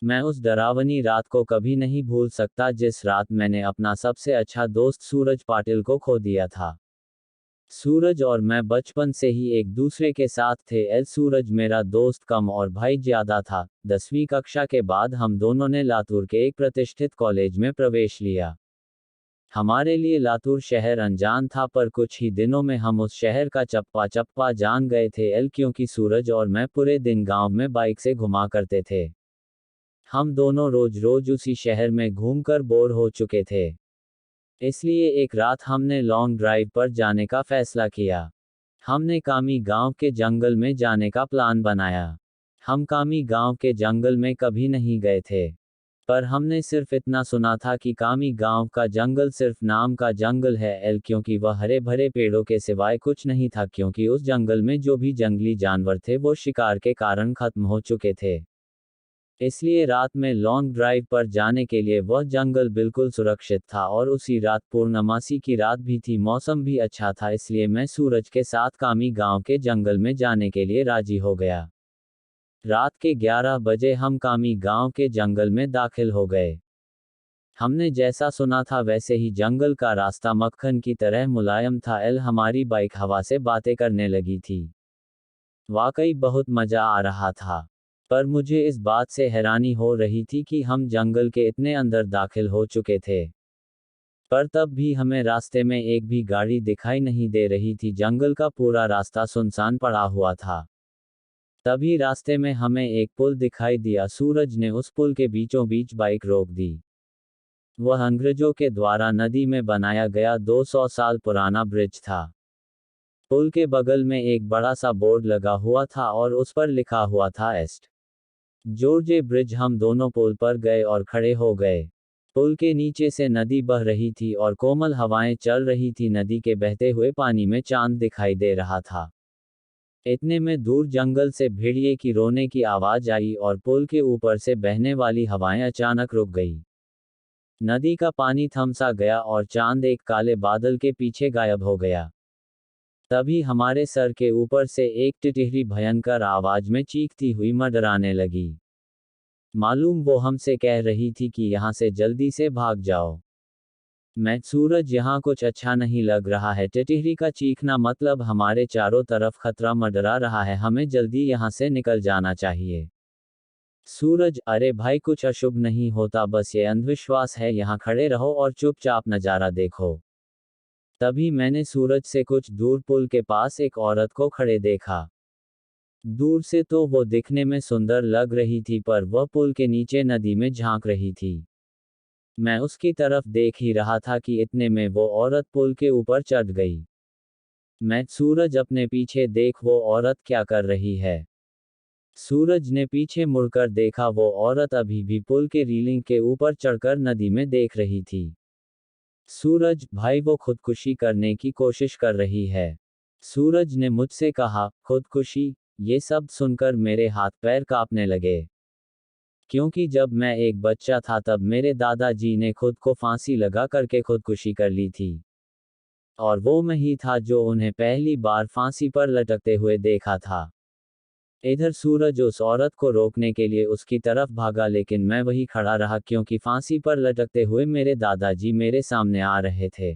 मैं उस डरावनी रात को कभी नहीं भूल सकता जिस रात मैंने अपना सबसे अच्छा दोस्त सूरज पाटिल को खो दिया था। सूरज और मैं बचपन से ही एक दूसरे के साथ थे। सूरज मेरा दोस्त कम और भाई ज्यादा था। 10वीं कक्षा के बाद हम दोनों ने लातूर के एक प्रतिष्ठित कॉलेज में प्रवेश लिया। हमारे लिए लातूर शहर अनजान था, पर कुछ ही दिनों में हम उस शहर का चप्पा चप्पा जान गए थे। क्योंकि सूरज और मैं पूरे दिन गांव में बाइक से घुमा करते थे। हम दोनों रोज रोज उसी शहर में घूमकर बोर हो चुके थे। इसलिए एक रात हमने लॉन्ग ड्राइव पर जाने का फैसला किया। हमने कामी गांव के जंगल में जाने का प्लान बनाया। हम कामी गांव के जंगल में कभी नहीं गए थे, पर हमने सिर्फ इतना सुना था कि कामी गांव का जंगल सिर्फ नाम का जंगल है। क्योंकि वह हरे भरे पेड़ों के सिवाय कुछ नहीं था, क्योंकि उस जंगल में जो भी जंगली जानवर थे वो शिकार के कारण खत्म हो चुके थे। इसलिए रात में लॉन्ग ड्राइव पर जाने के लिए वह जंगल बिल्कुल सुरक्षित था, और उसी रात पूर्णमासी की रात भी थी, मौसम भी अच्छा था। इसलिए मैं सूरज के साथ कामी गांव के जंगल में जाने के लिए राजी हो गया। रात के 11 बजे हम कामी गांव के जंगल में दाखिल हो गए। हमने जैसा सुना था वैसे ही जंगल का रास्ता मक्खन की तरह मुलायम था। हमारी बाइक हवा से बातें करने लगी थी। वाकई बहुत मजा आ रहा था। पर मुझे इस बात से हैरानी हो रही थी कि हम जंगल के इतने अंदर दाखिल हो चुके थे, पर तब भी हमें रास्ते में एक भी गाड़ी दिखाई नहीं दे रही थी। जंगल का पूरा रास्ता सुनसान पड़ा हुआ था। तभी रास्ते में हमें एक पुल दिखाई दिया। सूरज ने उस पुल के बीचों बीच बाइक रोक दी। वह अंग्रेजों के द्वारा नदी में बनाया गया 200 साल पुराना ब्रिज था। पुल के बगल में एक बड़ा सा बोर्ड लगा हुआ था और उस पर लिखा हुआ था एस्ट जॉर्ज ब्रिज। हम दोनों पुल पर गए और खड़े हो गए। पुल के नीचे से नदी बह रही थी और कोमल हवाएं चल रही थी। नदी के बहते हुए पानी में चांद दिखाई दे रहा था। इतने में दूर जंगल से भेड़िए की रोने की आवाज आई और पुल के ऊपर से बहने वाली हवाएं अचानक रुक गई। नदी का पानी थम सा गया और चांद एक काले बादल के पीछे गायब हो गया। तभी हमारे सर के ऊपर से एक टिटहरी भयंकर आवाज में चीखती हुई मंडराने लगी। मालूम वो हमसे कह रही थी कि यहाँ से जल्दी से भाग जाओ। मैं सूरज, यहाँ कुछ अच्छा नहीं लग रहा है। टिटहरी का चीखना मतलब हमारे चारों तरफ खतरा मंडरा रहा है। हमें जल्दी यहाँ से निकल जाना चाहिए। सूरज, अरे भाई कुछ अशुभ नहीं होता, बस ये अंधविश्वास है। यहाँ खड़े रहो और चुपचाप नजारा देखो। तभी मैंने सूरज से कुछ दूर पुल के पास एक औरत को खड़े देखा। दूर से तो वो दिखने में सुंदर लग रही थी, पर वह पुल के नीचे नदी में झांक रही थी। मैं उसकी तरफ देख ही रहा था कि इतने में वो औरत पुल के ऊपर चढ़ गई। मैं सूरज, अपने पीछे देख, वो औरत क्या कर रही है। सूरज ने पीछे मुड़कर देखा। वो औरत अभी भी पुल के रीलिंग के ऊपर चढ़कर नदी में देख रही थी। सूरज भाई, वो खुदकुशी करने की कोशिश कर रही है। सूरज ने मुझसे कहा। खुदकुशी? ये शब्द सुनकर मेरे हाथ पैर कांपने लगे। क्योंकि जब मैं एक बच्चा था तब मेरे दादाजी ने खुद को फांसी लगा करके खुदकुशी कर ली थी। और वो मैं ही था जो उन्हें पहली बार फांसी पर लटकते हुए देखा था। इधर सूरज उस औरत को रोकने के लिए उसकी तरफ भागा, लेकिन मैं वही खड़ा रहा क्योंकि फांसी पर लटकते हुए मेरे दादाजी मेरे सामने आ रहे थे।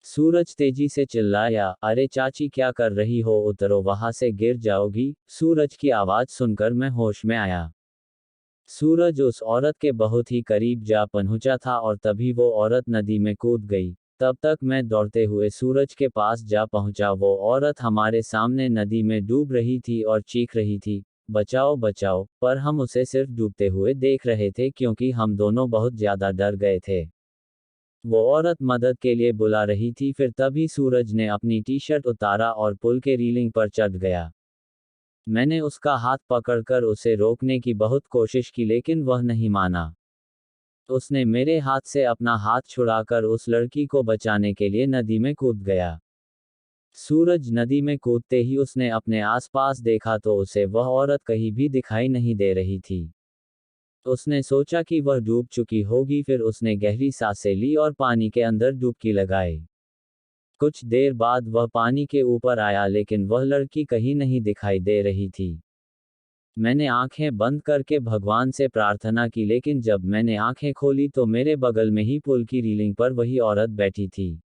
सूरज तेजी से चिल्लाया, अरे चाची क्या कर रही हो, उतरो, वहां से गिर जाओगी। सूरज की आवाज सुनकर मैं होश में आया। सूरज उस औरत के बहुत ही करीब जा पहुंचा था और तभी वो औरत नदी में कूद गई। तब तक मैं दौड़ते हुए सूरज के पास जा पहुंचा। वो औरत हमारे सामने नदी में डूब रही थी और चीख रही थी, बचाओ बचाओ, पर हम उसे सिर्फ डूबते हुए देख रहे थे क्योंकि हम दोनों बहुत ज्यादा डर गए थे। वो औरत मदद के लिए बुला रही थी। फिर तभी सूरज ने अपनी टी शर्ट उतारा और पुल के रीलिंग पर चढ़ गया। मैंने उसका हाथ पकड़कर उसे रोकने की बहुत कोशिश की, लेकिन वह नहीं माना। उसने मेरे हाथ से अपना हाथ छुड़ाकर उस लड़की को बचाने के लिए नदी में कूद गया। सूरज नदी में कूदते ही उसने अपने आसपास देखा तो उसे वह औरत कहीं भी दिखाई नहीं दे रही थी। उसने सोचा कि वह डूब चुकी होगी। फिर उसने गहरी सांसें ली और पानी के अंदर डुबकी लगाई। कुछ देर बाद वह पानी के ऊपर आया, लेकिन वह लड़की कहीं नहीं दिखाई दे रही थी। मैंने आंखें बंद करके भगवान से प्रार्थना की, लेकिन जब मैंने आंखें खोली तो मेरे बगल में ही पुल की रेलिंग पर वही औरत बैठी थी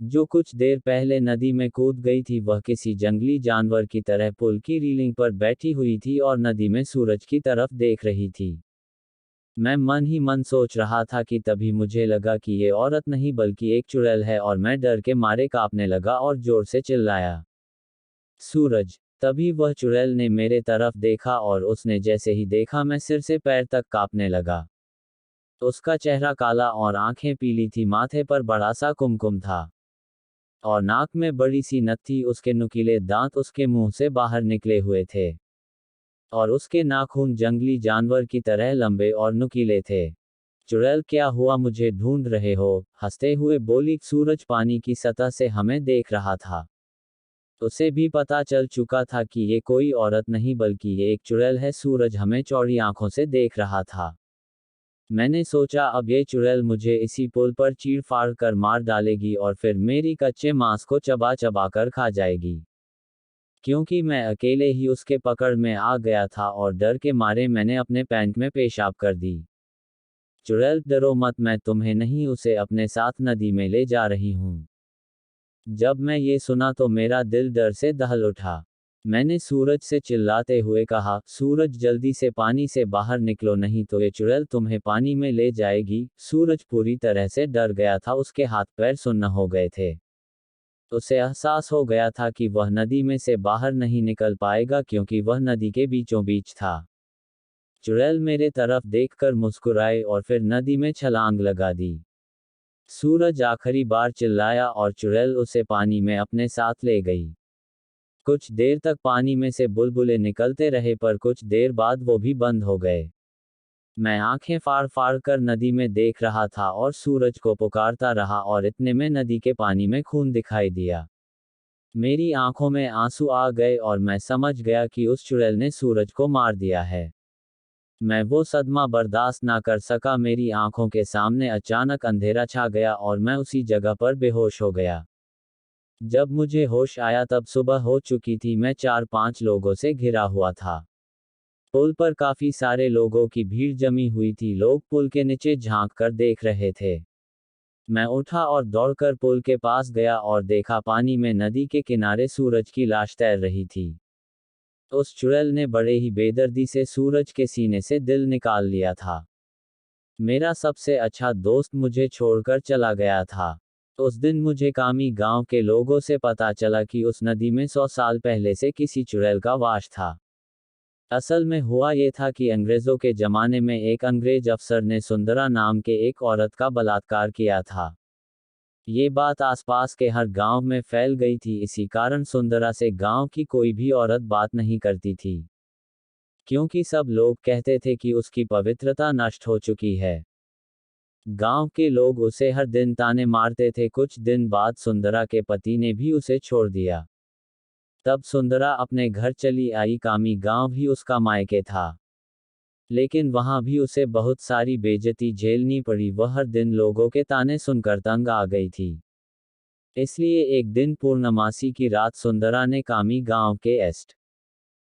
जो कुछ देर पहले नदी में कूद गई थी। वह किसी जंगली जानवर की तरह पुल की रेलिंग पर बैठी हुई थी और नदी में सूरज की तरफ देख रही थी। मैं मन ही मन सोच रहा था कि तभी मुझे लगा कि ये औरत नहीं बल्कि एक चुड़ैल है, और मैं डर के मारे कांपने लगा और जोर से चिल्लाया, सूरज। तभी वह चुड़ैल ने मेरे तरफ देखा और उसने जैसे ही देखा मैं सिर से पैर तक कांपने लगा। उसका चेहरा काला और आंखें पीली थी, माथे पर बड़ा सा कुमकुम था और नाक में बड़ी सी नथ थी। उसके नुकीले दांत उसके मुंह से बाहर निकले हुए थे और उसके नाखून जंगली जानवर की तरह लंबे और नुकीले थे। चुड़ैल, क्या हुआ, मुझे ढूंढ रहे हो? हंसते हुए बोली। सूरज पानी की सतह से हमें देख रहा था। उसे भी पता चल चुका था कि ये कोई औरत नहीं बल्कि ये एक चुड़ैल है। सूरज हमें चौड़ी आंखों से देख रहा था। मैंने सोचा अब ये चुड़ैल मुझे इसी पुल पर चीर फाड़ कर मार डालेगी और फिर मेरी कच्चे मांस को चबा चबा कर खा जाएगी। क्योंकि मैं अकेले ही उसके पकड़ में आ गया था और डर के मारे मैंने अपने पैंट में पेशाब कर दी। चुड़ैल, डरो मत, मैं तुम्हें नहीं उसे अपने साथ नदी में ले जा रही हूँ। जब मैं ये सुना तो मेरा दिल डर से दहल उठा। मैंने सूरज से चिल्लाते हुए कहा, सूरज जल्दी से पानी से बाहर निकलो, नहीं तो ये चुड़ैल तुम्हें पानी में ले जाएगी। सूरज पूरी तरह से डर गया था, उसके हाथ पैर सुन्न हो गए थे। उसे एहसास हो गया था कि वह नदी में से बाहर नहीं निकल पाएगा क्योंकि वह नदी के बीचों बीच था। चुड़ैल मेरे तरफ देखकर मुस्कुराए और फिर नदी में छलांग लगा दी। सूरज आखिरी बार चिल्लाया और चुड़ैल उसे पानी में अपने साथ ले गई। कुछ देर तक पानी में से बुलबुले निकलते रहे, पर कुछ देर बाद वो भी बंद हो गए। मैं आंखें फाड़ फाड़ कर नदी में देख रहा था और सूरज को पुकारता रहा और इतने में नदी के पानी में खून दिखाई दिया। मेरी आंखों में आंसू आ गए और मैं समझ गया कि उस चुड़ैल ने सूरज को मार दिया है। मैं वो सदमा बर्दाश्त ना कर सका। मेरी आंखों के सामने अचानक अंधेरा छा गया और मैं उसी जगह पर बेहोश हो गया। जब मुझे होश आया तब सुबह हो चुकी थी। मैं 4-5 लोगों से घिरा हुआ था। पुल पर काफी सारे लोगों की भीड़ जमी हुई थी। लोग पुल के नीचे झांक कर देख रहे थे। मैं उठा और दौड़कर पुल के पास गया और देखा पानी में नदी के किनारे सूरज की लाश तैर रही थी। उस चुड़ैल ने बड़े ही बेदर्दी से सूरज के सीने से दिल निकाल लिया था। मेरा सबसे अच्छा दोस्त मुझे छोड़कर चला गया था। उस दिन मुझे कामी गांव के लोगों से पता चला कि उस नदी में 100 साल पहले से किसी चुड़ैल का वास था। असल में हुआ ये था कि अंग्रेजों के जमाने में एक अंग्रेज अफसर ने सुंदरा नाम के एक औरत का बलात्कार किया था। ये बात आसपास के हर गांव में फैल गई थी। इसी कारण सुंदरा से गांव की कोई भी औरत बात नहीं करती थी, क्योंकि सब लोग कहते थे कि उसकी पवित्रता नष्ट हो चुकी है। गांव के लोग उसे हर दिन ताने मारते थे। कुछ दिन बाद सुंदरा के पति ने भी उसे छोड़ दिया। तब सुंदरा अपने घर चली आई। कामी गांव भी उसका मायके था, लेकिन वहां भी उसे बहुत सारी बेइज्जती झेलनी पड़ी। वह हर दिन लोगों के ताने सुनकर तंग आ गई थी। इसलिए एक दिन पूर्णमासी की रात सुंदरा ने कामी गांव के एस्ट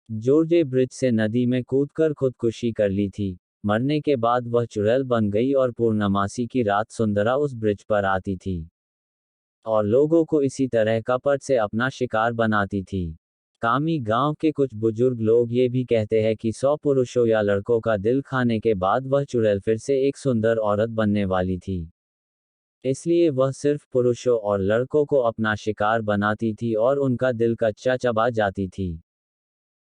जॉर्जे ब्रिज से नदी में कूदकर खुदकुशी कर ली थी। मरने के बाद वह चुड़ैल बन गई और पूर्णमासी की रात सुंदरा उस ब्रिज पर आती थी और लोगों को इसी तरह कपट से अपना शिकार बनाती थी। कामी गांव के कुछ बुजुर्ग लोग ये भी कहते हैं कि 100 पुरुषों या लड़कों का दिल खाने के बाद वह चुड़ैल फिर से एक सुंदर औरत बनने वाली थी। इसलिए वह सिर्फ पुरुषों और लड़कों को अपना शिकार बनाती थी और उनका दिल कच्चा चबा जाती थी।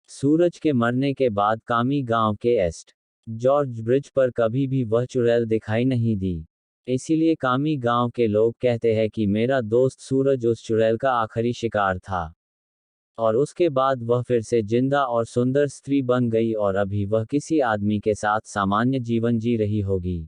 सूरज के मरने के बाद कामी गांव के एस्ट जॉर्ज ब्रिज पर कभी भी वह चुड़ैल दिखाई नहीं दी। इसीलिए कामी गांव के लोग कहते हैं कि मेरा दोस्त सूरज उस चुड़ैल का आखिरी शिकार था और उसके बाद वह फिर से जिंदा और सुंदर स्त्री बन गई और अभी वह किसी आदमी के साथ सामान्य जीवन जी रही होगी।